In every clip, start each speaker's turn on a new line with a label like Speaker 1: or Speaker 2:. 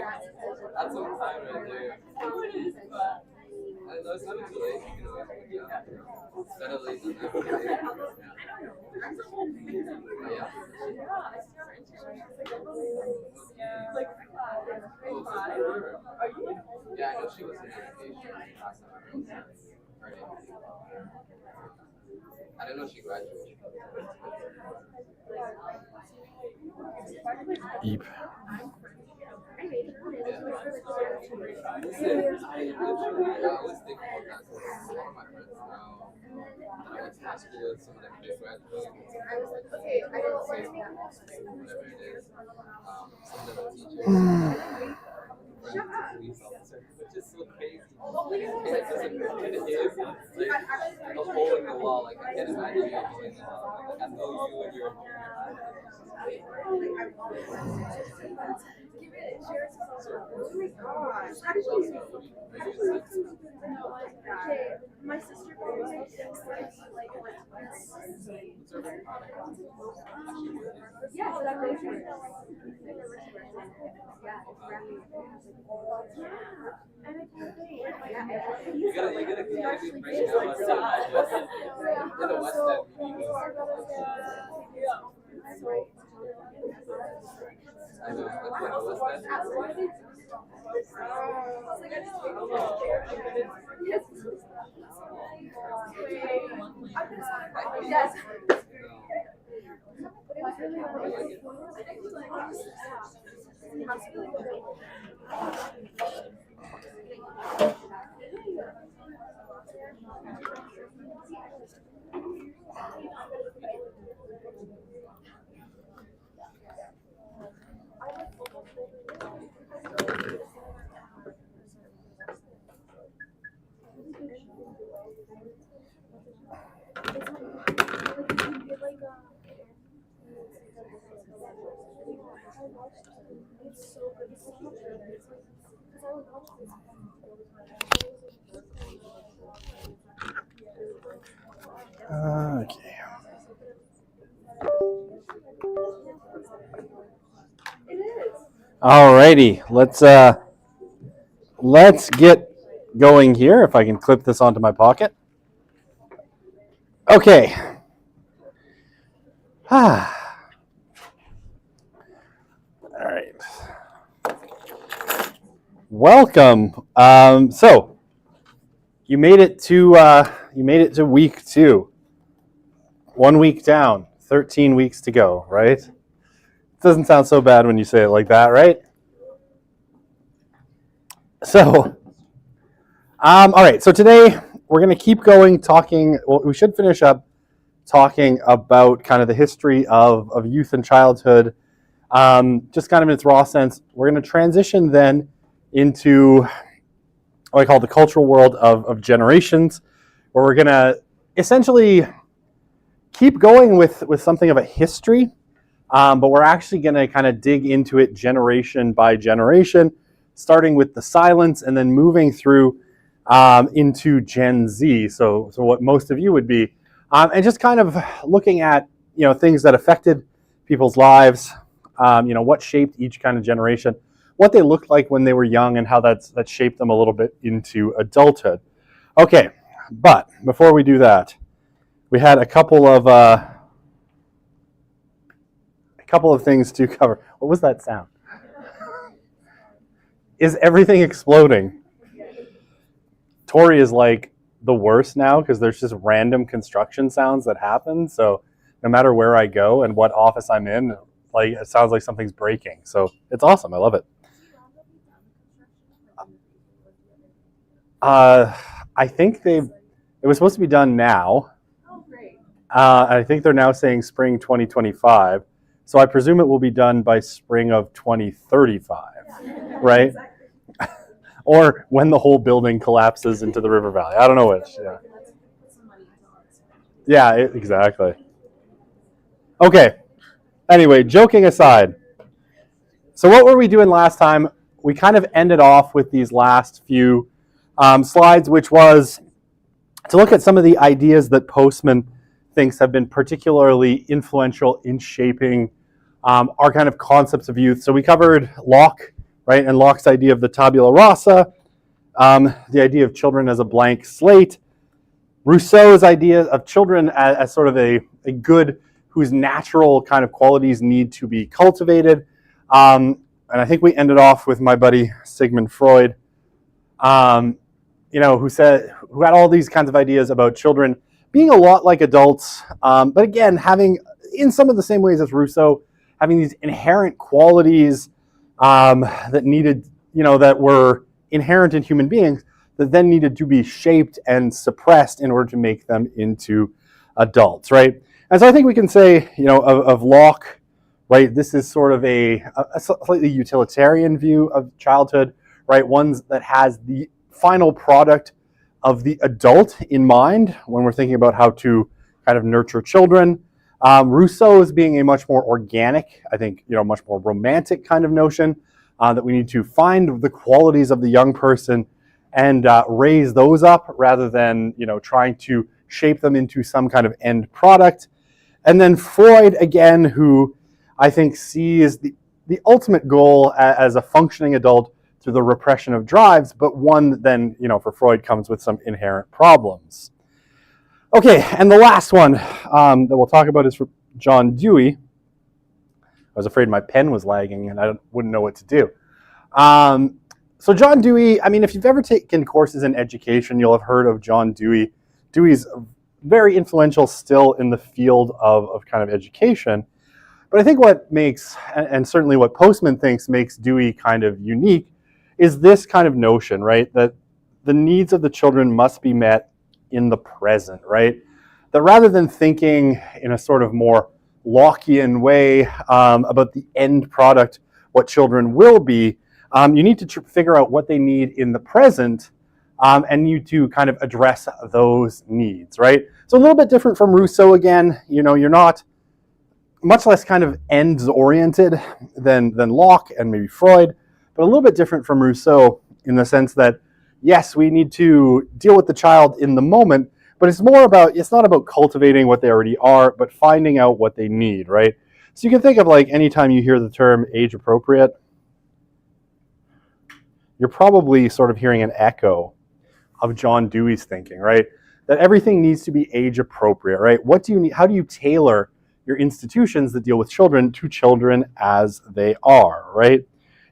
Speaker 1: That's some time right there. I know it's not too late. You can always pick it up. It's better late than never. Yeah. Yeah, I know she was in education last time I wrote her name. I didn't know she graduated.
Speaker 2: Eep.
Speaker 1: Listen, I always think about that. So one of my friends now that I went to high school with, some of them just graduated. Whatever it is. Some of them are teachers. Police officer, which is so crazy. It is like a hole in the wall. Like I can't imagine you being in the wall. Like I know you and you're in
Speaker 3: My sister
Speaker 1: You gotta be right now. In the West End. I know, that's what the West End.
Speaker 3: Yes.
Speaker 2: Okay. Alrighty, let's get going here. If I can clip this onto my pocket. Okay. All right. Welcome. So you made it to week 2. 1 week down, 13 weeks to go, right? Doesn't sound so bad when you say it like that, right? So, all right. So today we're going to keep going talking. Well, we should finish up talking about kind of the history of youth and childhood, just kind of in its raw sense. We're going to transition then into what I call the cultural world of generations, where we're going to essentially keep going with something of a history, but we're actually going to kind of dig into it generation by generation, starting with the silence and then moving through into Gen Z, so what most of you would be, and just kind of looking at things that affected people's lives, what shaped each kind of generation, what they looked like when they were young, and how that shaped them a little bit into adulthood. Okay, but before we do that, we had a couple of things to cover. What was that sound? Is everything exploding? Tori is like the worst now because there's just random construction sounds that happen. So no matter where I go and what office I'm in, like it sounds like something's breaking. So it's awesome. I love it. I think it was supposed to be done now. I think they're now saying spring 2025. So I presume it will be done by spring of 2035, right? Or when the whole building collapses into the river valley. I don't know which. Yeah, exactly. Okay. Anyway, joking aside. So what were we doing last time? We kind of ended off with these last few slides, which was to look at some of the ideas that Postman thinks have been particularly influential in shaping our kind of concepts of youth. So we covered Locke, right? And Locke's idea of the tabula rasa, the idea of children as a blank slate, Rousseau's idea of children as sort of a good whose natural kind of qualities need to be cultivated. And I think we ended off with my buddy Sigmund Freud, who had all these kinds of ideas about children being a lot like adults, but again, having, in some of the same ways as Rousseau, having these inherent qualities that needed, that were inherent in human beings, that then needed to be shaped and suppressed in order to make them into adults, right? And so I think we can say, of Locke, right, this is sort of a slightly utilitarian view of childhood, right? One that has the final product of the adult in mind when we're thinking about how to kind of nurture children. Rousseau is being a much more organic, I think, much more romantic kind of notion, that we need to find the qualities of the young person and raise those up rather than, trying to shape them into some kind of end product. And then Freud, again, who I think sees the ultimate goal as a functioning adult through the repression of drives, but one then, for Freud comes with some inherent problems. Okay, and the last one that we'll talk about is for John Dewey. I was afraid my pen was lagging and I wouldn't know what to do. So John Dewey, if you've ever taken courses in education, you'll have heard of John Dewey. Dewey's very influential still in the field of kind of education. But I think what makes, and certainly what Postman thinks makes Dewey kind of unique, is this kind of notion, right? That the needs of the children must be met in the present, right? That rather than thinking in a sort of more Lockean way about the end product, what children will be, you need to figure out what they need in the present, and you to kind of address those needs, right? So a little bit different from Rousseau again. You're not much less kind of ends-oriented than Locke and maybe Freud, but a little bit different from Rousseau in the sense that, yes, we need to deal with the child in the moment, but it's not about cultivating what they already are, but finding out what they need, right? So you can think of like anytime you hear the term age appropriate, you're probably sort of hearing an echo of John Dewey's thinking, right? That everything needs to be age appropriate, right? What do you need? How do you tailor your institutions that deal with children to children as they are, right?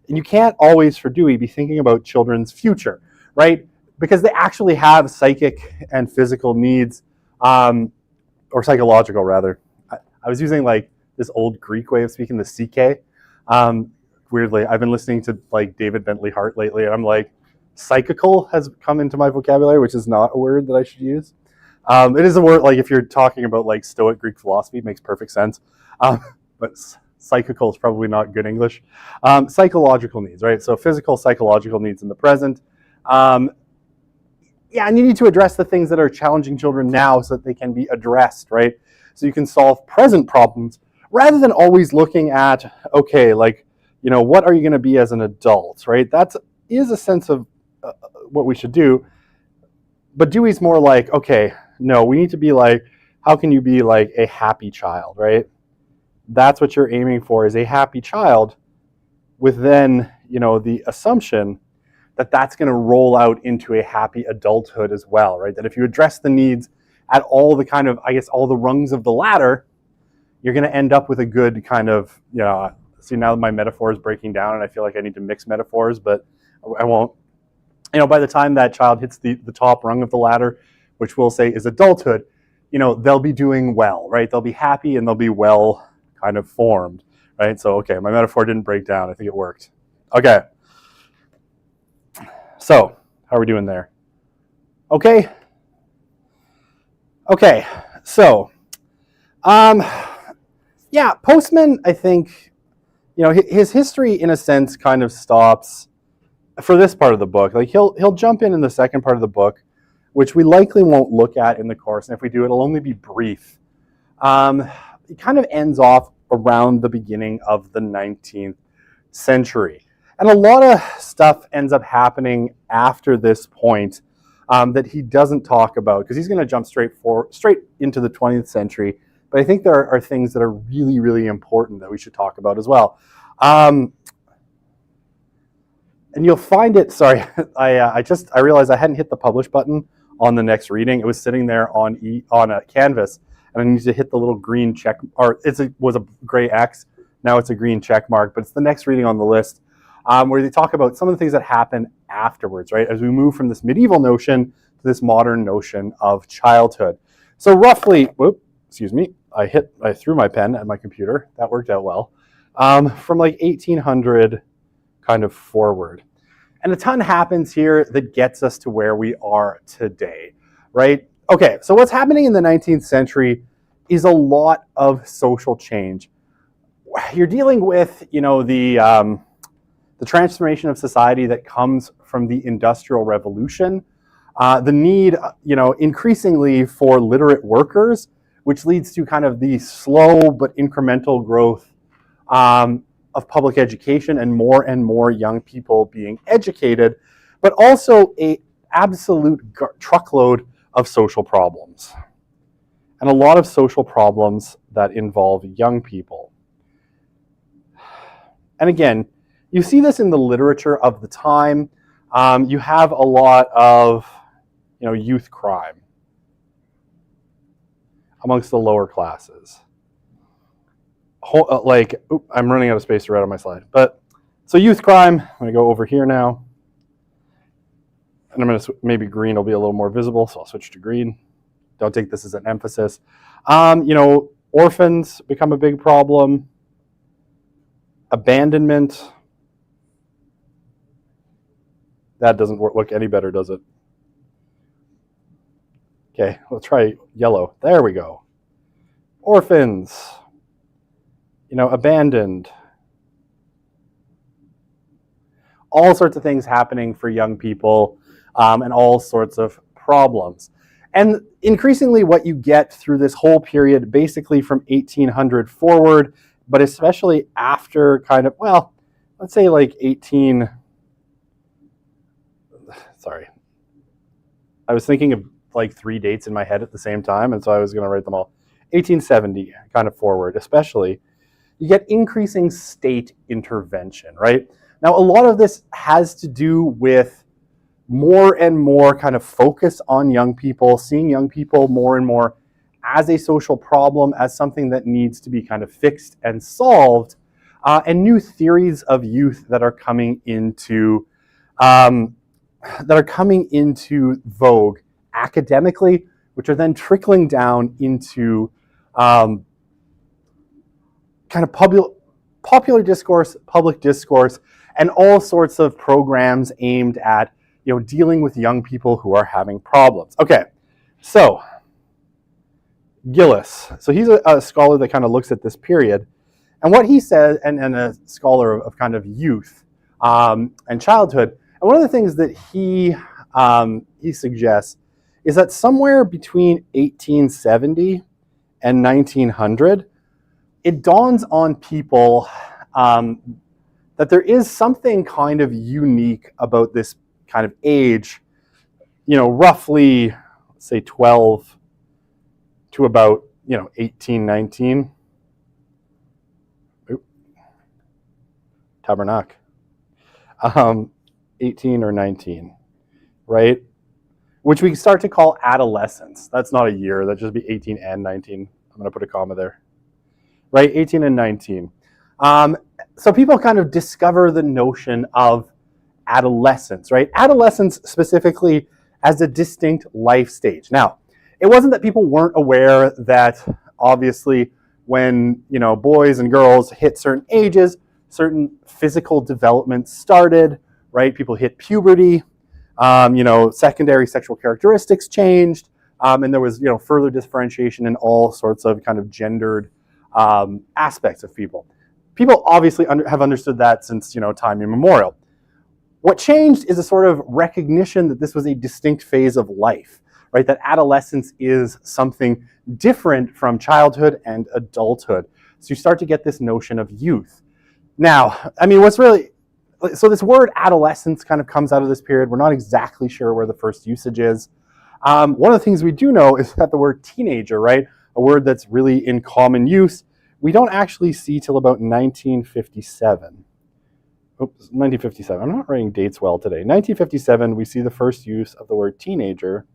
Speaker 2: And you can't always, for Dewey, be thinking about children's future, right? Because they actually have psychic and physical needs, or psychological rather. I was using like this old Greek way of speaking, the psyche. Weirdly, I've been listening to like David Bentley Hart lately, and I'm like, psychical has come into my vocabulary, which is not a word that I should use. It is a word, like if you're talking about like Stoic Greek philosophy, it makes perfect sense. But psychical is probably not good English. Psychological needs, right? So physical, psychological needs in the present. And you need to address the things that are challenging children now so that they can be addressed, right? So you can solve present problems rather than always looking at, okay, like, what are you going to be as an adult, right? That is a sense of what we should do. But Dewey's more like, okay, no, we need to be like, how can you be like a happy child, right? That's what you're aiming for, is a happy child with then, the assumption that that's going to roll out into a happy adulthood as well, right? That if you address the needs at all the kind of, all the rungs of the ladder, you're going to end up with a good kind of, see, now my metaphor is breaking down and I feel like I need to mix metaphors, but I won't. By the time that child hits the top rung of the ladder, which we'll say is adulthood, they'll be doing well, right? They'll be happy and they'll be well kind of formed, right? So, okay, my metaphor didn't break down. I think it worked. Okay. So, how are we doing there? Okay. Okay. So, Postman, I think, his history in a sense kind of stops for this part of the book. Like he'll jump in the second part of the book, which we likely won't look at in the course, and if we do, it'll only be brief. It kind of ends off around the beginning of the 19th century. And a lot of stuff ends up happening after this point that he doesn't talk about, because he's going to jump straight into the 20th century. But I think there are things that are really, really important that we should talk about as well. And you'll find it, sorry, I realized I hadn't hit the publish button on the next reading. It was sitting there on a canvas, and I need to hit the little green check, or was a gray X, now it's a green check mark, but it's the next reading on the list, where they talk about some of the things that happen afterwards, right? As we move from this medieval notion to this modern notion of childhood. So roughly, excuse me, I threw my pen at my computer. That worked out well. From like 1800 kind of forward. And a ton happens here that gets us to where we are today, right? Okay, so what's happening in the 19th century is a lot of social change. You're dealing with, the transformation of society that comes from the Industrial Revolution, the need, increasingly for literate workers, which leads to kind of the slow but incremental growth of public education and more young people being educated, but also a absolute truckload of social problems. And a lot of social problems that involve young people. And again, you see this in the literature of the time. You have a lot of, youth crime amongst the lower classes. I'm running out of space to write on my slide. But so youth crime, I'm going to go over here now. And I'm going to, maybe green will be a little more visible, so I'll switch to green. Don't take this as an emphasis. Orphans become a big problem. Abandonment. That doesn't look any better, does it? Okay, let's try yellow. There we go. Orphans. Abandoned. All sorts of things happening for young people, and all sorts of problems. And increasingly what you get through this whole period, basically from 1800 forward, but especially after kind of, let's say like sorry. I was thinking of like 3 dates in my head at the same time, and so I was going to write them all. 1870 kind of forward, especially, you get increasing state intervention, right? Now, a lot of this has to do with more and more kind of focus on young people, seeing young people more and more as a social problem, as something that needs to be kind of fixed and solved, and new theories of youth that are coming into vogue academically, which are then trickling down into kind of popular discourse, public discourse, and all sorts of programs aimed at dealing with young people who are having problems. Okay, so Gillis. So he's a scholar that kind of looks at this period, and what he says, and a scholar of kind of youth and childhood. And one of the things that he suggests is that somewhere between 1870 and 1900, it dawns on people that there is something kind of unique about this kind of age, roughly, say 12 to about, 18, 19. Tabernacle. 18 or 19, right? Which we start to call adolescence. That's not a year, that'd just be 18 and 19. I'm going to put a comma there. Right, 18 and 19. So people kind of discover the notion of adolescence, right? Adolescence specifically as a distinct life stage. Now, it wasn't that people weren't aware that obviously when, boys and girls hit certain ages, certain physical development started, right? People hit puberty, secondary sexual characteristics changed, and there was, further differentiation in all sorts of kind of gendered aspects of people. People obviously have understood that since, time immemorial. What changed is a sort of recognition that this was a distinct phase of life, right? That adolescence is something different from childhood and adulthood. So you start to get this notion of youth. Now, so this word adolescence kind of comes out of this period. We're not exactly sure where the first usage is. One of the things we do know is that the word teenager, right? A word that's really in common use, we don't actually see till about 1957. 1957. I'm not writing dates well today. 1957, we see the first use of the word teenager,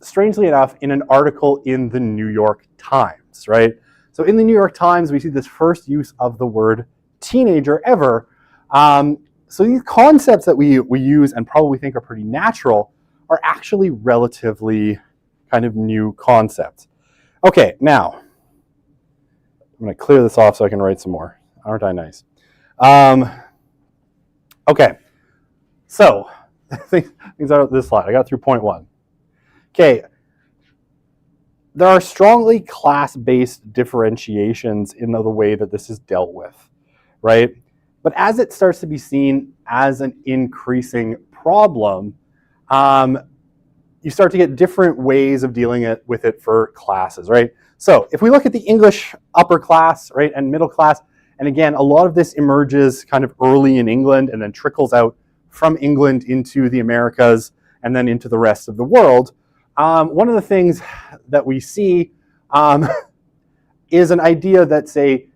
Speaker 2: strangely enough, in an article in the New York Times, right? So in the New York Times, we see this first use of the word teenager ever. So these concepts that we use and probably think are pretty natural are actually relatively kind of new concepts. Okay, now, I'm going to clear this off so I can write some more. Aren't I nice? Okay, so things out of this slide. I got through point 1. Okay, there are strongly class-based differentiations in the way that this is dealt with, right? But as it starts to be seen as an increasing problem, you start to get different ways of dealing with it for classes, right? So if we look at the English upper class, right, and middle class, and again, a lot of this emerges kind of early in England and then trickles out from England into the Americas and then into the rest of the world. One of the things that we see is an idea that, say,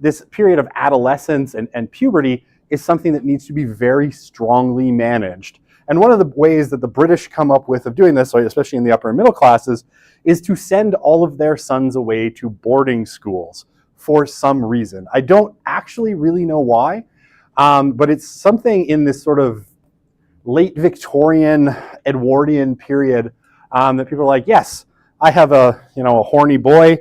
Speaker 2: this period of adolescence and puberty is something that needs to be very strongly managed. And one of the ways that the British come up with of doing this, especially in the upper and middle classes, is to send all of their sons away to boarding schools for some reason. I don't actually really know why, but it's something in this sort of late Victorian, Edwardian period that people are like, yes, I have a horny boy.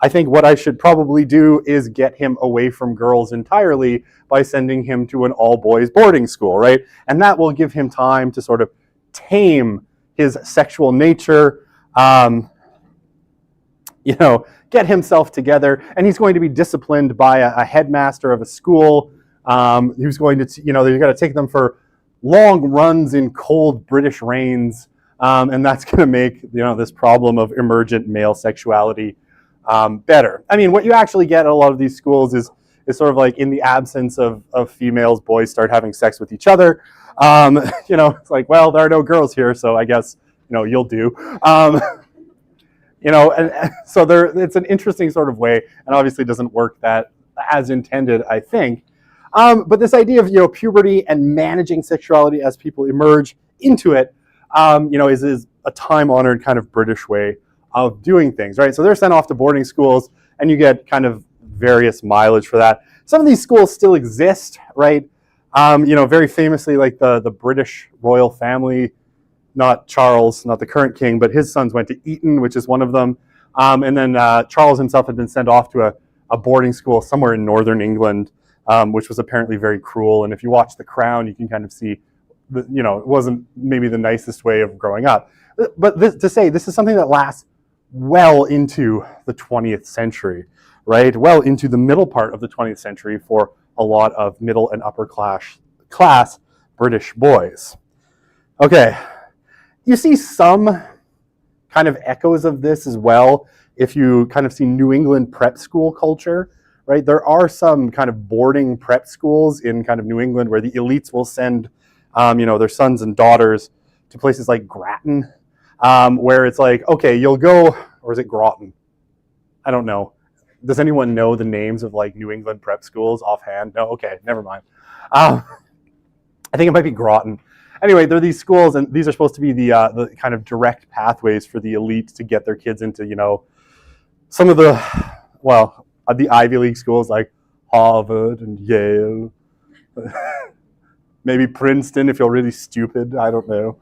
Speaker 2: I think what I should probably do is get him away from girls entirely by sending him to an all-boys boarding school, right? And that will give him time to sort of tame his sexual nature, get himself together, and he's going to be disciplined by a headmaster of a school who's going to, they've got to take them for long runs in cold British rains, and that's going to make, this problem of emergent male sexuality better. I mean, what you actually get at a lot of these schools is sort of like in the absence of females, boys start having sex with each other. It's like, well, there are no girls here, so I guess, you'll do. And so it's an interesting sort of way, and obviously doesn't work that as intended, I think. But this idea of, puberty and managing sexuality as people emerge into it, is a time-honored kind of British way of doing things, right? So they're sent off to boarding schools, and you get kind of various mileage for that. Some of these schools still exist, right? Very famously, like the British royal family, not Charles, not the current king, but his sons went to Eton, which is one of them. And then Charles himself had been sent off to a boarding school somewhere in northern England, which was apparently very cruel. And if you watch The Crown, you can kind of see, it wasn't maybe the nicest way of growing up. But this is something that lasts well into the 20th century, right? Well into the middle part of the 20th century for a lot of middle and upper class British boys. Okay, you see some kind of echoes of this as well if you kind of see New England prep school culture, right? There are some kind of boarding prep schools in kind of New England where the elites will send, their sons and daughters to places like Grattan, where it's like, okay, you'll go, or is it Groton? I don't know. Does anyone know the names of like New England prep schools offhand? No? Okay, never mind. I think it might be Groton. Anyway, there are these schools, and these are supposed to be the kind of direct pathways for the elite to get their kids into, some of the Ivy League schools like Harvard and Yale. Maybe Princeton if you're really stupid. I don't know.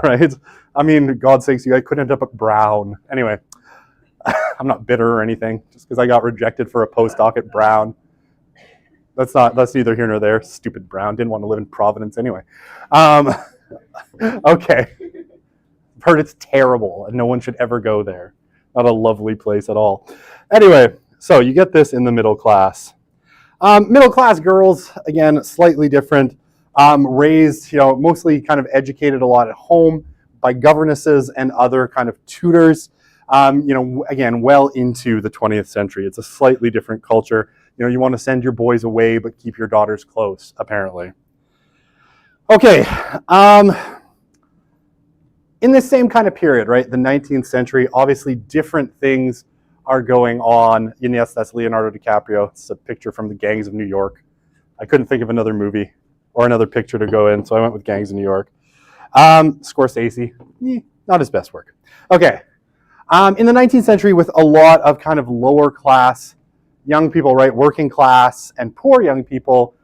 Speaker 2: Right? I mean, God's sakes, I could end up at Brown. Anyway, I'm not bitter or anything, just because I got rejected for a postdoc at Brown. That's neither here nor there. Stupid Brown. Didn't want to live in Providence anyway. Okay. I've heard it's terrible and no one should ever go there. Not a lovely place at all. Anyway, so you get this in the middle class. Middle class girls, again, slightly different. Raised, mostly kind of educated a lot at home by governesses and other kind of tutors. Again, well into the 20th century. It's a slightly different culture. You want to send your boys away, but keep your daughters close, apparently. Okay. In this same kind of period, right, the 19th century, obviously different things are going on. And yes, that's Leonardo DiCaprio. It's a picture from the Gangs of New York. I couldn't think of another movie or another picture to go in, so I went with Gangs of New York. Scorsese, not his best work. Okay. In the 19th century, with a lot of kind of lower class young people, right, working class and poor young people,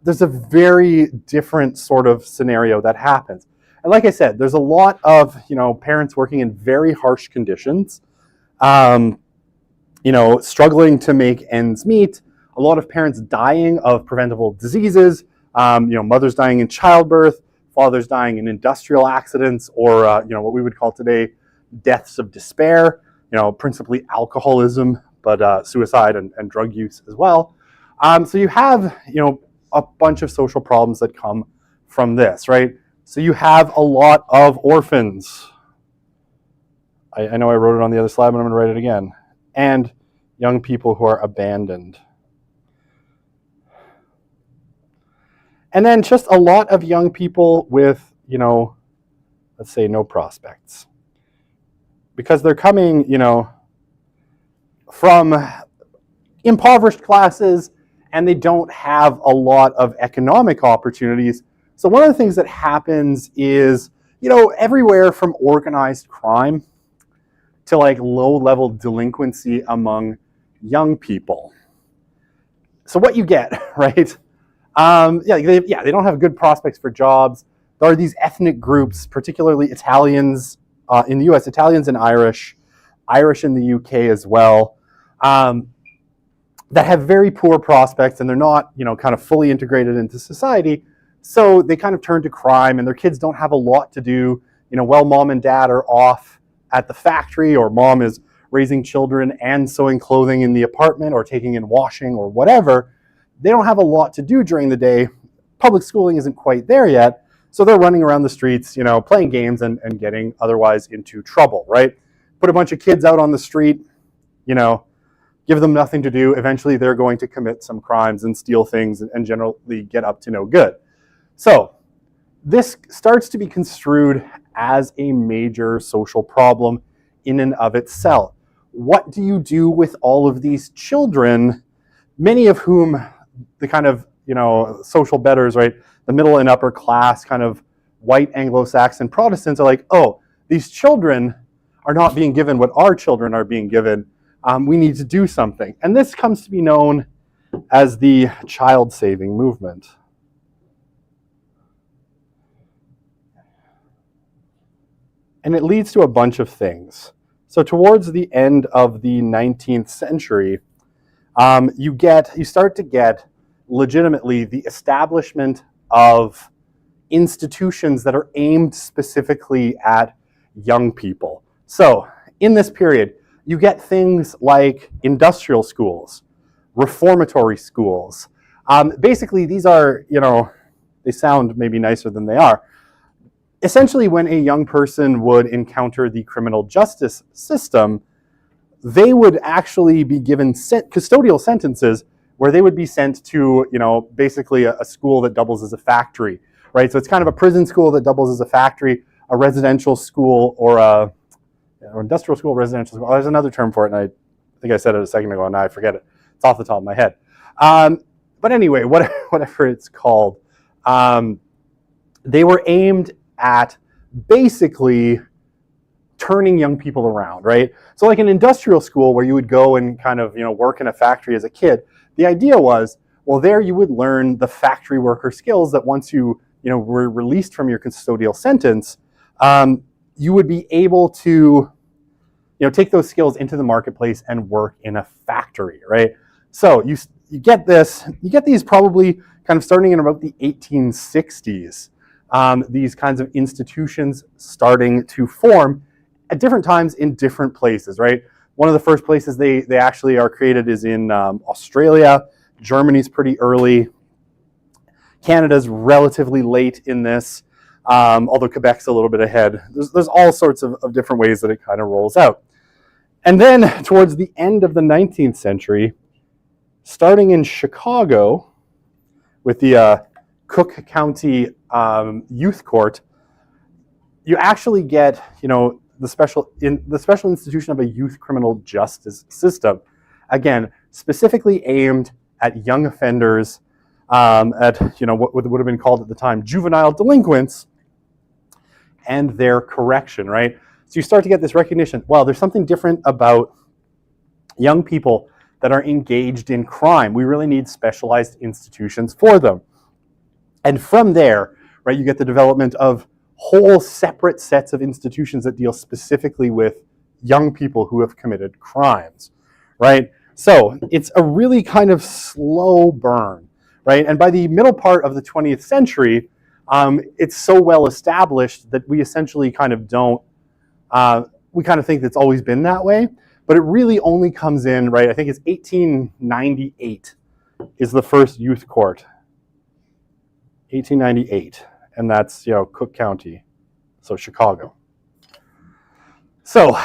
Speaker 2: there's a very different sort of scenario that happens. And like I said, there's a lot of, parents working in very harsh conditions, struggling to make ends meet, a lot of parents dying of preventable diseases, mothers dying in childbirth, fathers dying in industrial accidents, or, what we would call today deaths of despair, principally alcoholism, but suicide and drug use as well. So you have, a bunch of social problems that come from this, right? So you have a lot of orphans. I know I wrote it on the other slide, but I'm going to write it again. And young people who are abandoned. And then just a lot of young people with, let's say no prospects. Because they're coming, from impoverished classes, and they don't have a lot of economic opportunities. So one of the things that happens is, everywhere from organized crime to like low-level delinquency among young people. So what you get, right? They don't have good prospects for jobs. There are these ethnic groups, particularly Italians in the US, Italians and Irish in the UK as well, that have very poor prospects, and they're not, kind of fully integrated into society. So they kind of turn to crime, and their kids don't have a lot to do. While mom and dad are off at the factory, or mom is raising children and sewing clothing in the apartment, or taking in washing or whatever, they don't have a lot to do during the day. Public schooling isn't quite there yet. So they're running around the streets, playing games and getting otherwise into trouble, right? Put a bunch of kids out on the street, give them nothing to do. Eventually they're going to commit some crimes and steal things and generally get up to no good. So this starts to be construed as a major social problem in and of itself. What do you do with all of these children, many of whom the kind of, social betters, right, the middle and upper class kind of white Anglo-Saxon Protestants are like, oh, these children are not being given what our children are being given. We need to do something. And this comes to be known as the child-saving movement. And it leads to a bunch of things. So towards the end of the 19th century, you start to get legitimately the establishment of institutions that are aimed specifically at young people. So in this period, you get things like industrial schools, reformatory schools. Basically, these are, they sound maybe nicer than they are. Essentially, when a young person would encounter the criminal justice system, they would actually be given custodial sentences where they would be sent to, basically a school that doubles as a factory, right? So it's kind of a prison school that doubles as a factory, a residential school, or industrial school, residential school. There's another term for it, and I think I said it a second ago, and now I forget it. It's off the top of my head. But anyway, whatever it's called, they were aimed at basically turning young people around, right? So like an industrial school where you would go and kind of, work in a factory as a kid, the idea was, well, there you would learn the factory worker skills that once you, were released from your custodial sentence, you would be able to, take those skills into the marketplace and work in a factory, right? So you get these probably kind of starting in about the 1860s, these kinds of institutions starting to form at different times in different places, right? One of the first places they actually are created is in Australia. Germany's pretty early. Canada's relatively late in this, although Quebec's a little bit ahead. There's all sorts of different ways that it kind of rolls out. And then towards the end of the 19th century, starting in Chicago with the Cook County Youth Court, you actually get, the special institution of a youth criminal justice system. Again, specifically aimed at young offenders at what would have been called at the time juvenile delinquents and their correction, right? So you start to get this recognition, well, there's something different about young people that are engaged in crime. We really need specialized institutions for them. And from there, right, you get the development of whole separate sets of institutions that deal specifically with young people who have committed crimes, right? So it's a really kind of slow burn, right? And by the middle part of the 20th century, it's so well established that we essentially kind of don't, we kind of think it's always been that way, but it really only comes in, right? I think it's 1898 is the first youth court. 1898, and that's, Cook County, so Chicago. So,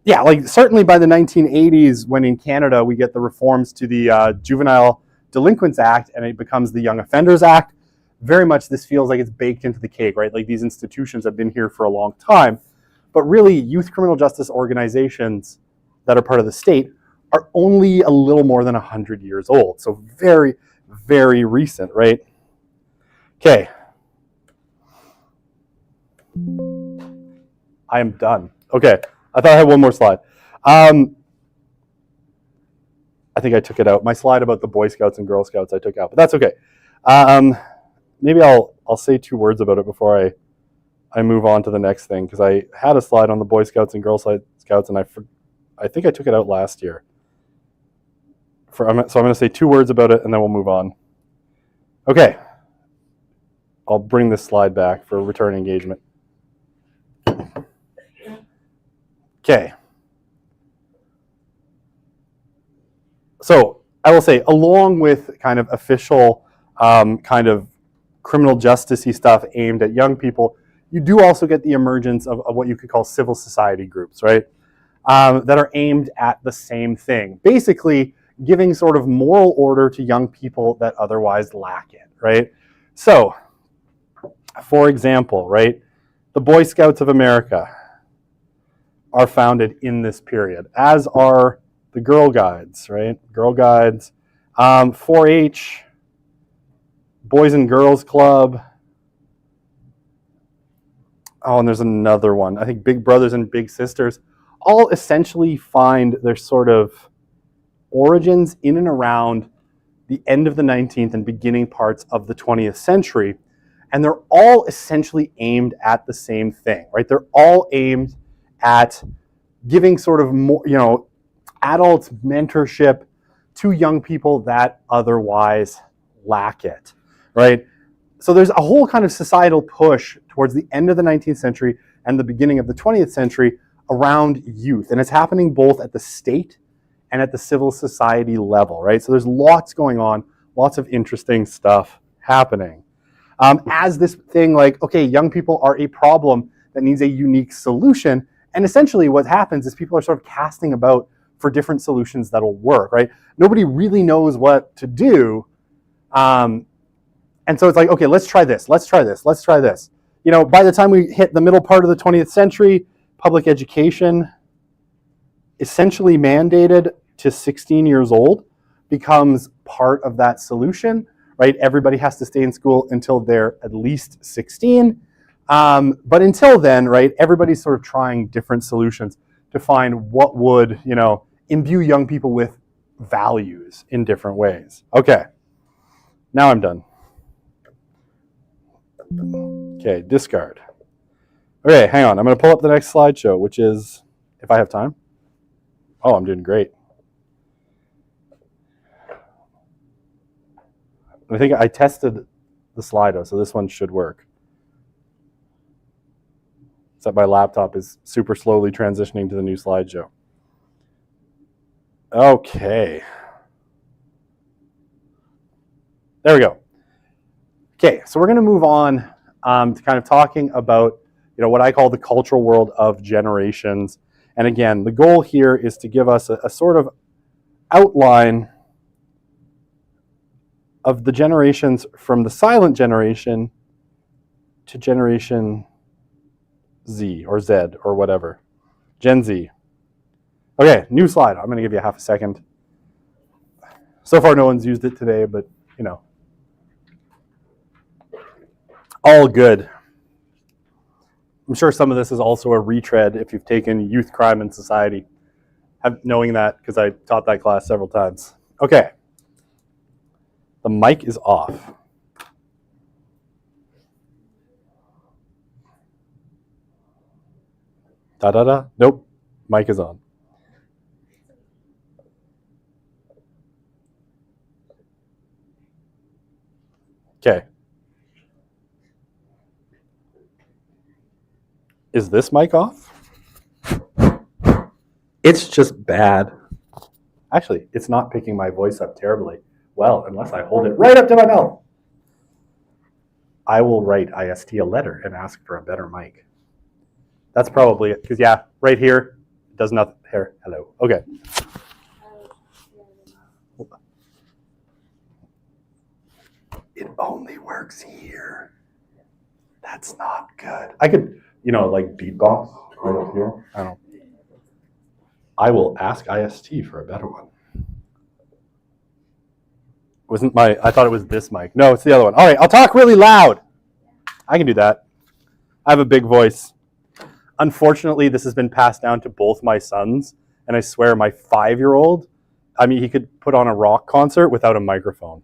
Speaker 2: yeah, like certainly by the 1980s, when in Canada we get the reforms to the Juvenile Delinquents Act and it becomes the Young Offenders Act, very much this feels like it's baked into the cake, right? Like these institutions have been here for a long time, but really youth criminal justice organizations that are part of the state are only a little more than 100 years old. So very, very recent, right? Okay. I am done. Okay. I thought I had one more slide. I think I took it out. My slide about the Boy Scouts and Girl Scouts I took out, but that's okay. Maybe I'll say 2 words about it before I move on to the next thing, because I had a slide on the Boy Scouts and Girl Scouts, and I think I took it out last year. So I'm going to say 2 words about it, and then we'll move on. Okay. I'll bring this slide back for return engagement. Okay. So I will say, along with kind of official kind of criminal justice-y stuff aimed at young people, you do also get the emergence of what you could call civil society groups, right? That are aimed at the same thing. Basically, giving sort of moral order to young people that otherwise lack it, right? So, for example, right, the Boy Scouts of America are founded in this period, as are the Girl Guides, right? Girl Guides, 4-H, Boys and Girls Club. Oh, and there's another one. I think Big Brothers and Big Sisters all essentially find their sort of origins in and around the end of the 19th and beginning parts of the 20th century. And they're all essentially aimed at the same thing, right? They're all aimed at giving sort of more, adults mentorship to young people that otherwise lack it, right? So there's a whole kind of societal push towards the end of the 19th century and the beginning of the 20th century around youth. And it's happening both at the state and at the civil society level, right? So there's lots going on, lots of interesting stuff happening. As this thing like, okay, young people are a problem that needs a unique solution. And essentially what happens is people are sort of casting about for different solutions that'll work, right? Nobody really knows what to do. And so it's like, okay, let's try this, let's try this, let's try this. By the time we hit the middle part of the 20th century, public education, essentially mandated to 16 years old, becomes part of that solution, right? Everybody has to stay in school until they're at least 16. But until then, right, everybody's sort of trying different solutions to find what would, imbue young people with values in different ways. Okay, now I'm done. Okay, discard. Okay, hang on. I'm going to pull up the next slideshow, which is, if I have time. Oh, I'm doing great. I think I tested the Slido, so this one should work. Except my laptop is super slowly transitioning to the new slideshow. Okay. There we go. Okay, so we're going to move on to kind of talking about, what I call the cultural world of generations. And again, the goal here is to give us a sort of outline of the generations from the silent generation to Generation Z or Z or whatever. Gen Z. Okay, new slide. I'm going to give you half a second. So far, no one's used it today, but, All good. I'm sure some of this is also a retread if you've taken Youth, Crime, and Society, knowing that because I taught that class several times. Okay. The mic is off. Da-da-da. Nope. Mic is on. Okay. Is this mic off? It's just bad. Actually, it's not picking my voice up terribly well unless I hold it right up to my mouth. I will write IST a letter and ask for a better mic. That's probably it. Because, yeah, right here, it does nothing. Here, hello. Okay. It only works here. That's not good. I could, like beatbox right up here. I don't know. I will ask IST for a better one. I thought it was this mic. No, it's the other one. All right, I'll talk really loud. I can do that. I have a big voice. Unfortunately, this has been passed down to both my sons, and I swear my 5-year-old, he could put on a rock concert without a microphone.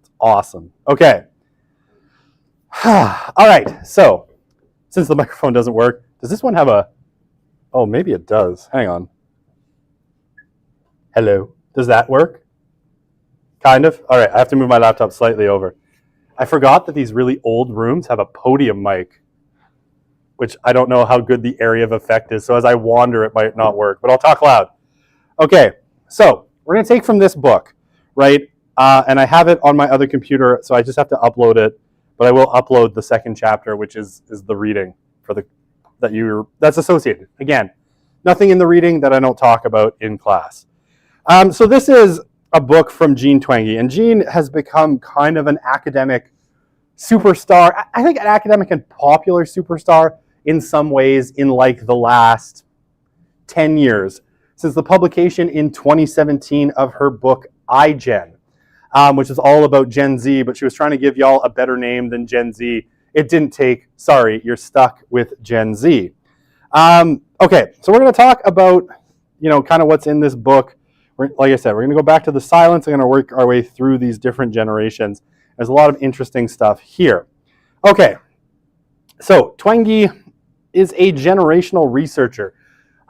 Speaker 2: It's awesome. Okay. All right, so since the microphone doesn't work, does this one have oh, maybe it does. Hang on. Hello. Does that work? Kind of? All right, I have to move my laptop slightly over. I forgot that these really old rooms have a podium mic, which I don't know how good the area of effect is. So as I wander, it might not work, but I'll talk loud. Okay, so we're going to take from this book, right? And I have it on my other computer, so I just have to upload it. But I will upload the second chapter, which is the reading for that's associated. Again, nothing in the reading that I don't talk about in class. So this is a book from Jean Twenge, and Jean has become kind of an academic superstar. I think an academic and popular superstar in some ways in like the last 10 years, since the publication in 2017 of her book iGen, which is all about Gen Z, but she was trying to give y'all a better name than Gen Z. It didn't take. Sorry, you're stuck with Gen Z. Okay, so we're going to talk about, kind of what's in this book. Like I said, we're going to go back to the silence. We're going to work our way through these different generations. There's a lot of interesting stuff here. Okay, so Twenge is a generational researcher.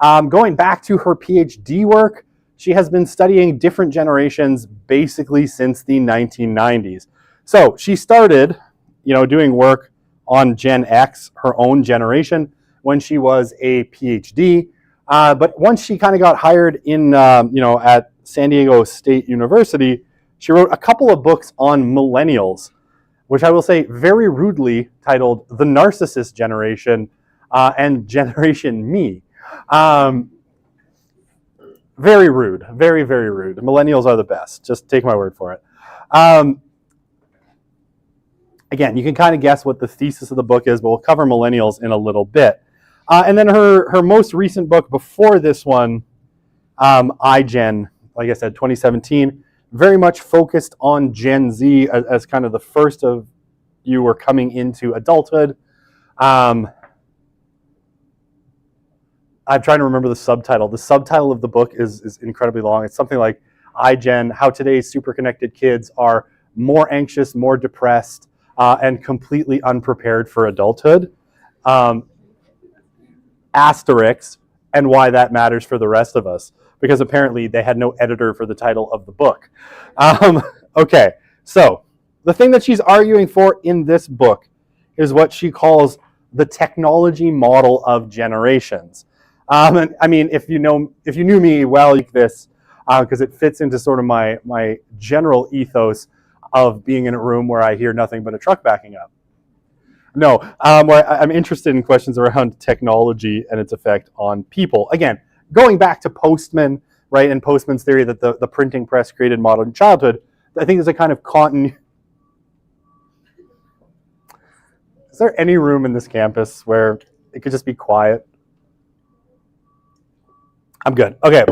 Speaker 2: Going back to her PhD work, she has been studying different generations basically since the 1990s. So she started, doing work on Gen X, her own generation, when she was a PhD. But once she kind of got hired in, at San Diego State University, she wrote a couple of books on millennials, which I will say very rudely titled The Narcissist Generation and Generation Me. Very rude, very, very rude. Millennials are the best. Just take my word for it. Again, you can kind of guess what the thesis of the book is, but we'll cover millennials in a little bit. And then her most recent book before this one, iGen, like I said, 2017, very much focused on Gen Z as kind of the first of you were coming into adulthood. I'm trying to remember the subtitle. The subtitle of the book is incredibly long. It's something like iGen, how today's super connected kids are more anxious, more depressed, and completely unprepared for adulthood. Asterisk, and why that matters for the rest of us, because apparently they had no editor for the title of the book. Okay, so the thing that she's arguing for in this book is what she calls the technology model of generations. And I mean, if you knew me well, like this, because it fits into sort of my general ethos of being in a room where I hear nothing but a truck backing up. No, where I'm interested in questions around technology and its effect on people. Again, going back to Postman, right, and Postman's theory that the printing press created modern childhood, I think there's a kind of continuity. Is there any room in this campus where it could just be quiet? I'm good. Okay.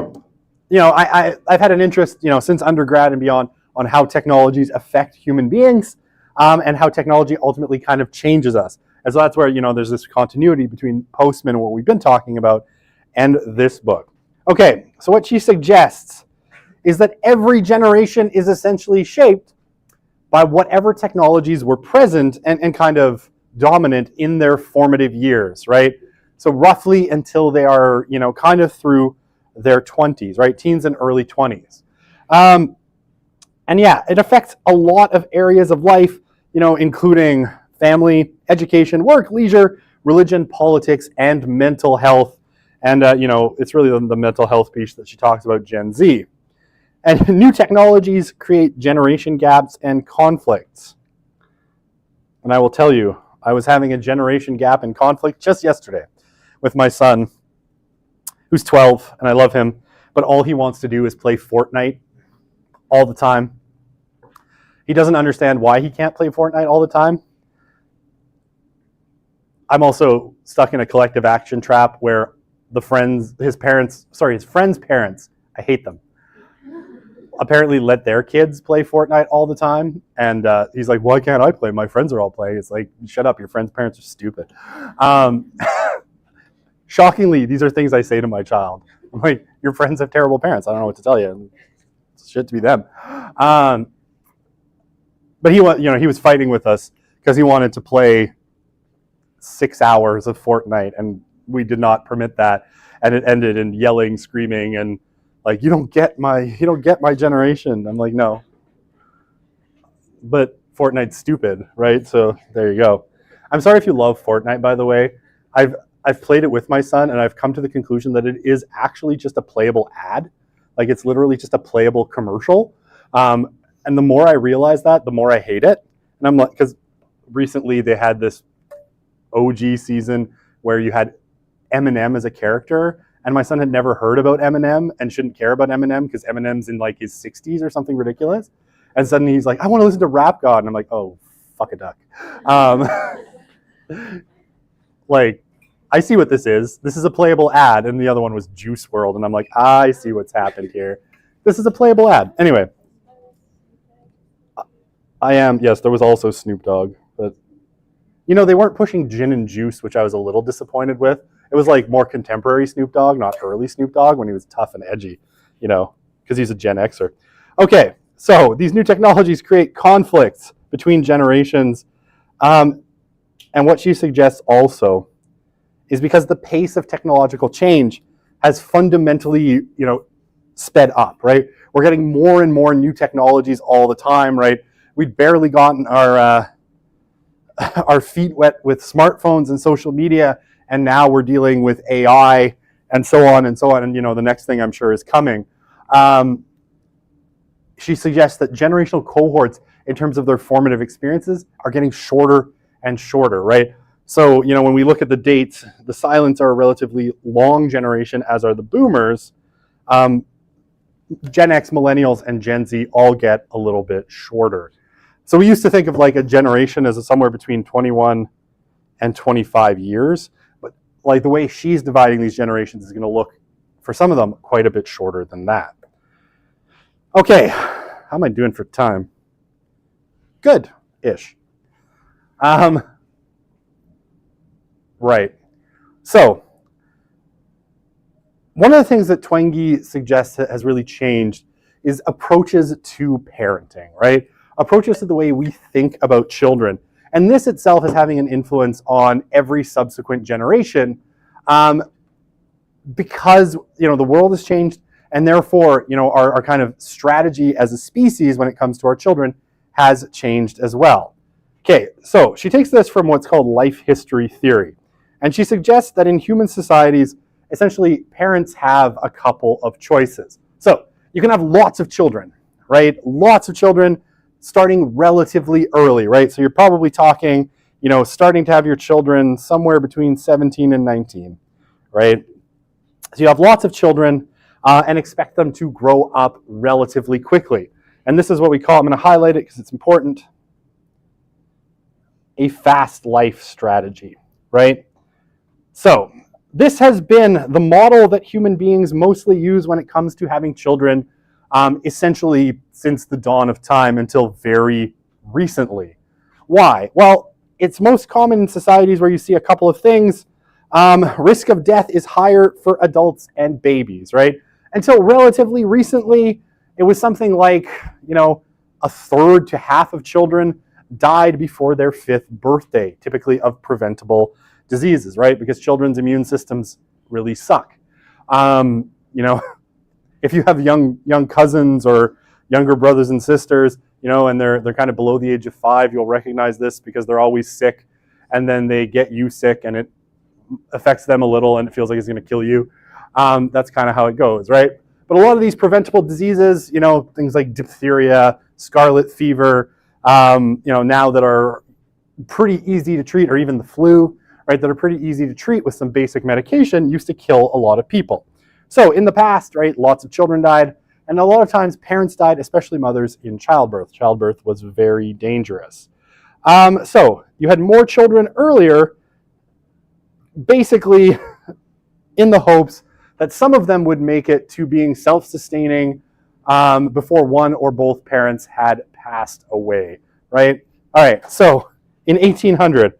Speaker 2: I've had an interest, since undergrad and beyond on how technologies affect human beings. and how technology ultimately kind of changes us. And so that's where, there's this continuity between Postman, what we've been talking about, and this book. Okay, so what she suggests is that every generation is essentially shaped by whatever technologies were present and kind of dominant in their formative years, right? So roughly until they are, kind of through their 20s, right? Teens and early 20s. And yeah, it affects a lot of areas of life, including family, education, work, leisure, religion, politics, and mental health. And, it's really the mental health piece that she talks about, Gen Z. And new technologies create generation gaps and conflicts. And I will tell you, I was having a generation gap and conflict just yesterday with my son, who's 12, and I love him, but all he wants to do is play Fortnite all the time. He doesn't understand why he can't play Fortnite all the time. I'm also stuck in a collective action trap where his friend's parents, I hate them, apparently let their kids play Fortnite all the time. And he's like, why can't I play? My friends are all playing. It's like, shut up, your friends' parents are stupid. Shockingly, these are things I say to my child. I'm like, your friends have terrible parents. I don't know what to tell you. It's shit to be them. But he was fighting with us because he wanted to play 6 hours of Fortnite, and we did not permit that. And it ended in yelling, screaming, and like, you don't get my generation. I'm like, no. But Fortnite's stupid, right? So there you go. I'm sorry if you love Fortnite, by the way. I've played it with my son, and I've come to the conclusion that it is actually just a playable ad. Like, it's literally just a playable commercial. And the more I realize that, the more I hate it. And I'm like, because recently they had this OG season where you had Eminem as a character, and my son had never heard about Eminem and shouldn't care about Eminem because Eminem's in like his 60s or something ridiculous. And suddenly he's like, I want to listen to Rap God. And I'm like, oh, fuck a duck. Like, I see what this is. This is a playable ad, and the other one was Juice WRLD. And I'm like, I see what's happened here. This is a playable ad. Anyway. Yes, there was also Snoop Dogg. But, they weren't pushing gin and juice, which I was a little disappointed with. It was like more contemporary Snoop Dogg, not early Snoop Dogg when he was tough and edgy, because he's a Gen Xer. Okay, so these new technologies create conflicts between generations. And what she suggests also is because the pace of technological change has fundamentally, sped up, right? We're getting more and more new technologies all the time, right? We'd barely gotten our feet wet with smartphones and social media, and now we're dealing with AI and so on and so on. And, the next thing I'm sure is coming. She suggests that generational cohorts, in terms of their formative experiences, are getting shorter and shorter, right? So, when we look at the dates, the silents are a relatively long generation, as are the boomers. Gen X, millennials, and Gen Z all get a little bit shorter. So we used to think of like a generation as somewhere between 21 and 25 years. But like the way she's dividing these generations is going to look, for some of them, quite a bit shorter than that. Okay, how am I doing for time? Good-ish. Right. So, one of the things that Twenge suggests has really changed is approaches to parenting, right? Approaches to the way we think about children. And this itself is having an influence on every subsequent generation because, the world has changed, and therefore, our kind of strategy as a species when it comes to our children has changed as well. Okay, so she takes this from what's called life history theory. And she suggests that in human societies, essentially, parents have a couple of choices. So you can have lots of children, right? Lots of children starting relatively early, right? So you're probably talking, starting to have your children somewhere between 17 and 19, right? So you have lots of children and expect them to grow up relatively quickly. And this is what we call, I'm going to highlight it because it's important, a fast life strategy, right? So this has been the model that human beings mostly use when it comes to having children, essentially since the dawn of time until very recently. Why? Well, it's most common in societies where you see a couple of things. Risk of death is higher for adults and babies, right? Until relatively recently, it was something like, a third to half of children died before their 5th birthday, typically of preventable diseases, right? Because children's immune systems really suck. If you have young cousins or younger brothers and sisters, and they're kind of below the age of 5, you'll recognize this because they're always sick, and then they get you sick, and it affects them a little, and it feels like it's going to kill you. That's kind of how it goes, right? But a lot of these preventable diseases, things like diphtheria, scarlet fever, now that are pretty easy to treat, or even the flu, right, that are pretty easy to treat with some basic medication, used to kill a lot of people. So in the past, right, lots of children died, and a lot of times parents died, especially mothers, in childbirth. Childbirth was very dangerous. So you had more children earlier, basically in the hopes that some of them would make it to being self-sustaining before one or both parents had passed away, right? All right, so in 1800,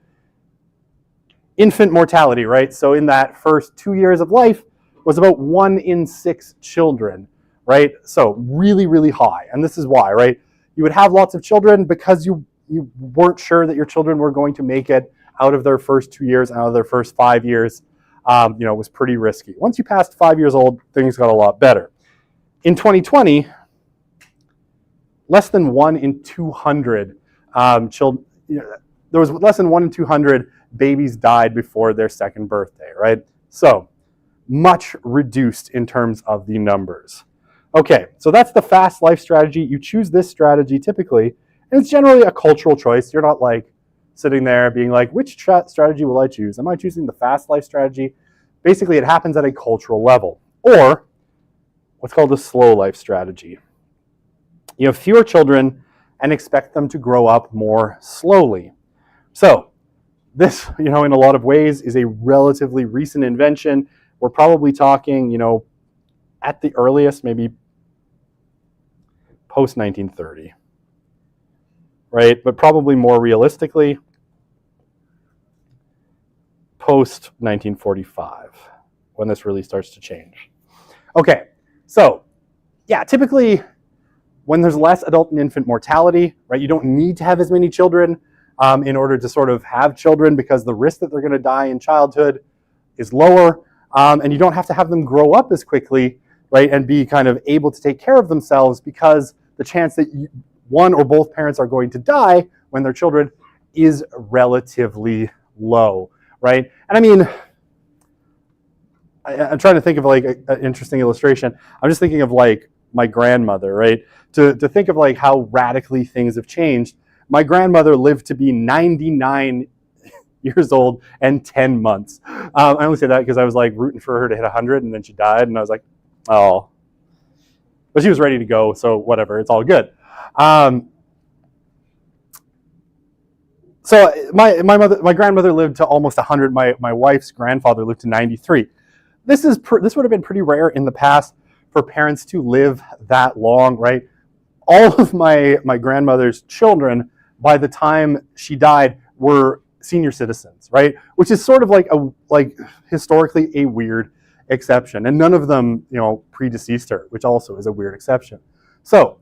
Speaker 2: infant mortality, right? So in that first 2 years of life was about 1 in 6 children, right? So really, really high. And this is why, right? You would have lots of children because you weren't sure that your children were going to make it out of their first 2 years, out of their first 5 years. It was pretty risky. Once you passed 5 years old, things got a lot better. In 2020, less than 1 in 200 children, there was less than 1 in 200 babies died before their 2nd birthday, right? So much reduced in terms of the numbers. Okay, so that's the fast life strategy. You choose this strategy typically, and it's generally a cultural choice. You're not like sitting there being like, which strategy will I choose? Am I choosing the fast life strategy? Basically, it happens at a cultural level. Or what's called a slow life strategy. You have fewer children and expect them to grow up more slowly. So this, in a lot of ways is a relatively recent invention. We're probably talking, at the earliest, maybe post-1930, right? But probably more realistically, post-1945, when this really starts to change. Okay, so yeah, typically when there's less adult and infant mortality, right, you don't need to have as many children in order to sort of have children, because the risk that they're going to die in childhood is lower, and you don't have to have them grow up as quickly, right, and be kind of able to take care of themselves, because the chance that one or both parents are going to die when they're children is relatively low, right? And I mean, I'm trying to think of like an interesting illustration. I'm just thinking of like my grandmother, right? To think of like how radically things have changed. My grandmother lived to be 99 years old and 10 months. I only say that because I was like rooting for her to hit 100, and then she died, and I was like, oh. But she was ready to go, so whatever, it's all good. So my grandmother lived to almost 100. My wife's grandfather lived to 93. This would have been pretty rare in the past for parents to live that long, right? All of my grandmother's children, by the time she died, were senior citizens, right? Which is sort of like historically a weird exception, and none of them, predeceased her, which also is a weird exception. So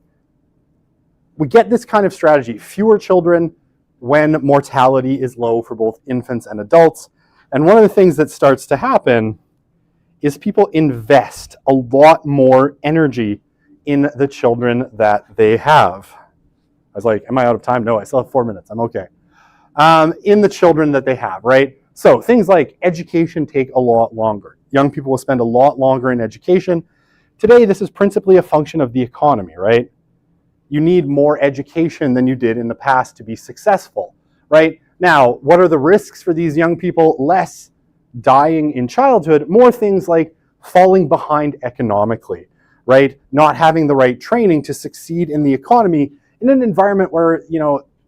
Speaker 2: we get this kind of strategy: fewer children when mortality is low for both infants and adults. And one of the things that starts to happen is people invest a lot more energy in the children that they have. I was like, am I out of time? No, I still have 4 minutes. I'm okay. In the children that they have, right? So things like education take a lot longer. Young people will spend a lot longer in education. Today, this is principally a function of the economy, right? You need more education than you did in the past to be successful, right? Now, what are the risks for these young people? Less dying in childhood, more things like falling behind economically, right? Not having the right training to succeed in the economy in an environment where,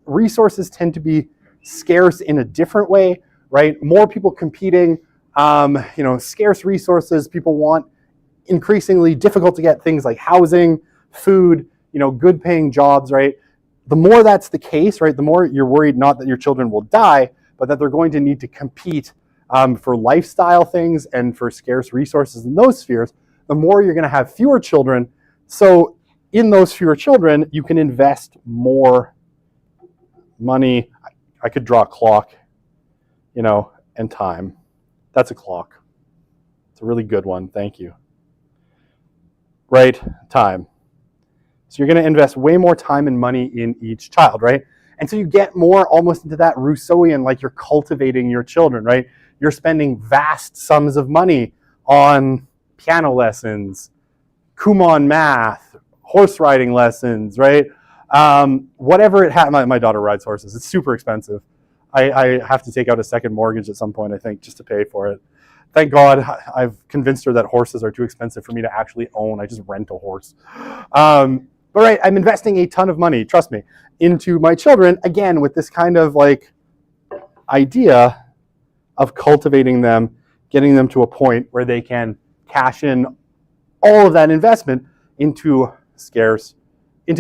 Speaker 2: resources tend to be scarce in a different way, right? More people competing, scarce resources. People want increasingly difficult to get things like housing, food, good paying jobs, right? the more that's the case, right, the more you're worried not that your children will die, but that they're going to need to compete for lifestyle things and for scarce resources in those spheres, the more you're going to have fewer children. So in those fewer children, you can invest more money. I could draw a clock, and time. That's a clock. It's a really good one. Thank you. Right? Time. So you're going to invest way more time and money in each child, right? And so you get more almost into that Rousseauian, like you're cultivating your children, right? You're spending vast sums of money on piano lessons, Kumon math, horse riding lessons, right? Whatever it has. My daughter rides horses. It's super expensive. I have to take out a second mortgage at some point, I think, just to pay for it. Thank God I've convinced her that horses are too expensive for me to actually own. I just rent a horse. But right, I'm investing a ton of money, trust me, into my children, again, with this kind of like idea of cultivating them, getting them to a point where they can cash in all of that investment into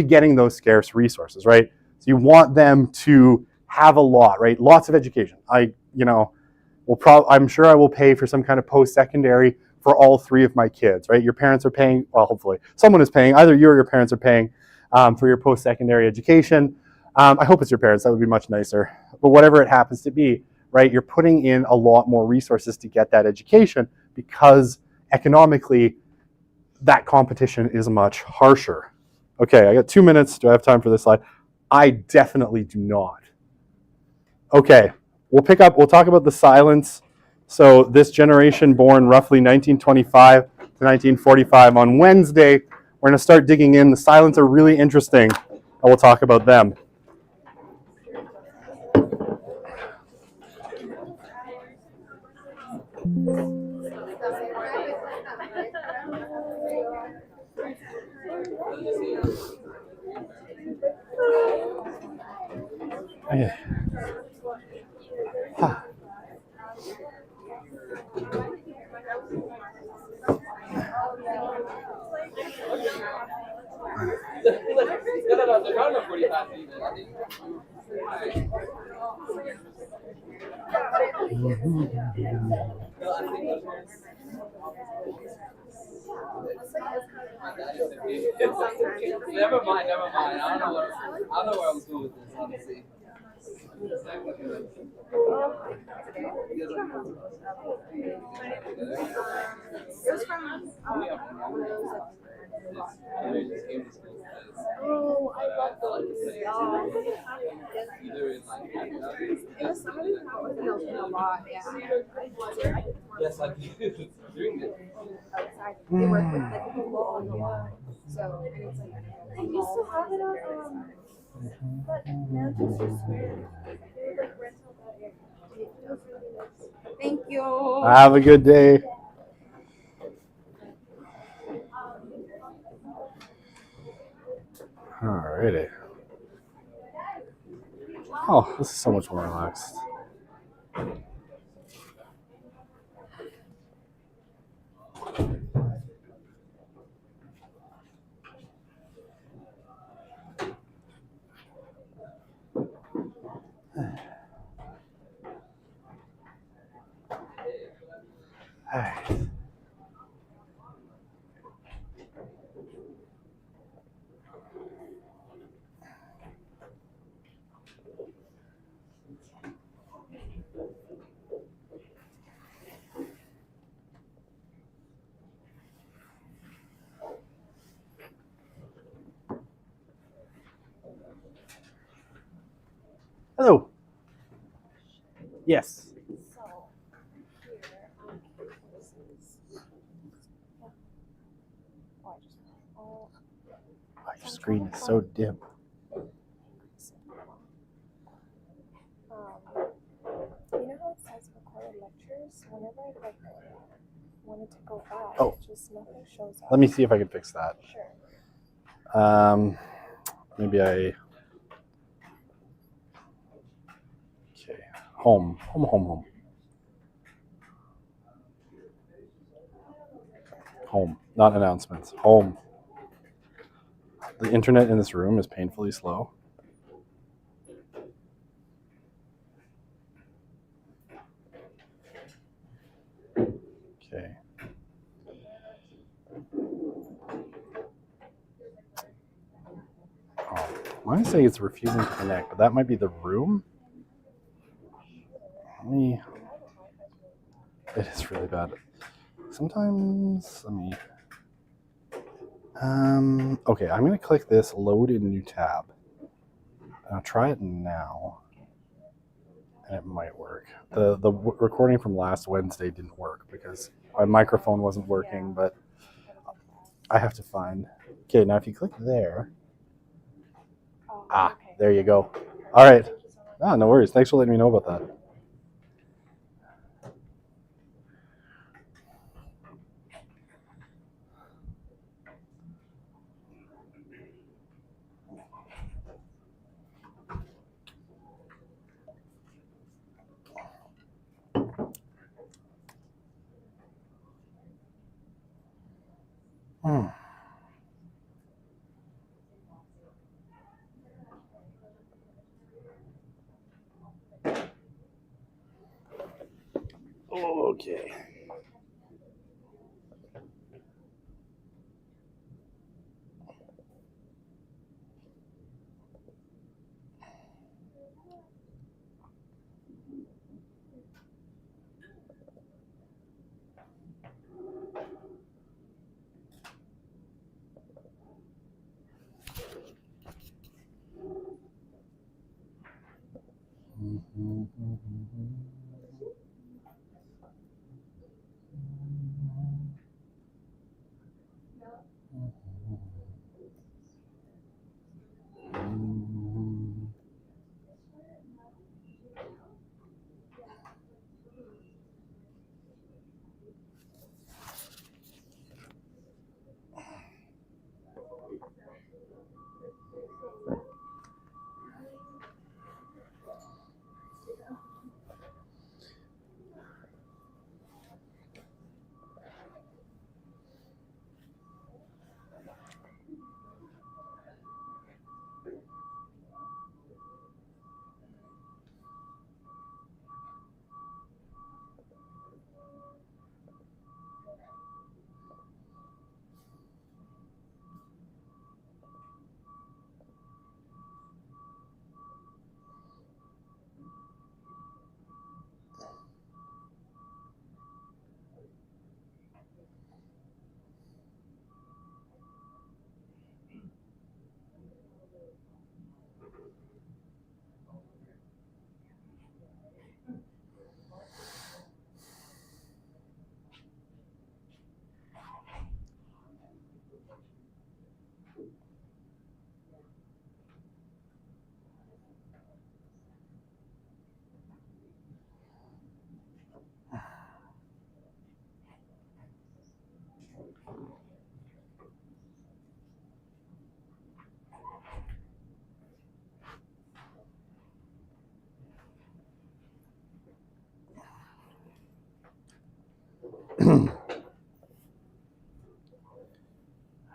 Speaker 2: getting those scarce resources, right? So you want them to have a lot, right? Lots of education. I'm sure I will pay for some kind of post-secondary for all three of my kids, right? Your parents are paying, well, hopefully someone is paying, either you or your parents are paying for your post-secondary education. I hope it's your parents, that would be much nicer. But whatever it happens to be, right, you're putting in a lot more resources to get that education because economically that competition is much harsher. Okay, I got 2 minutes. Do I have time for this slide? I definitely do not. Okay, we'll talk about the silence. So this generation born roughly 1925 to 1945 on Wednesday, we're going to start digging in. The silents are really interesting, and we'll talk about them. Okay.
Speaker 1: Never mind. I don't know where I was going with this, honestly.
Speaker 3: Oh, I love those. In the summer, that wasn't a lot, yeah.
Speaker 1: Yes, I did. Doing it.
Speaker 3: Outside, they work with like people on the wall. So, and it's like, I used to have it on, but Manchester Square. They would like rent out that area. It was really nice. Thank you.
Speaker 2: Have a good day. Alrighty. Oh, this is so much more relaxed. Alright. Hello. Yes. Your screen is so dim.
Speaker 3: You know how it says recorded lectures? Whenever I wanted to go back, just nothing shows up.
Speaker 2: Let me see if I can fix that.
Speaker 3: Sure.
Speaker 2: Maybe okay. Home. Home, not announcements. Home. The internet in this room is painfully slow. want to say it's refusing to connect, but that might be the room. It is really bad. Sometimes, let me. Okay, I'm going to click this load in new tab. I'll try it now, and it might work. The recording from last Wednesday didn't work because my microphone wasn't working, but I have to find. Okay, now if you click there. There you go. All right. No worries. Thanks for letting me know about that. Okay.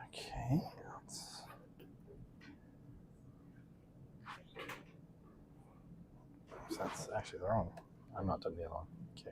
Speaker 2: Okay. That's actually the wrong. I'm not done the other one. Okay.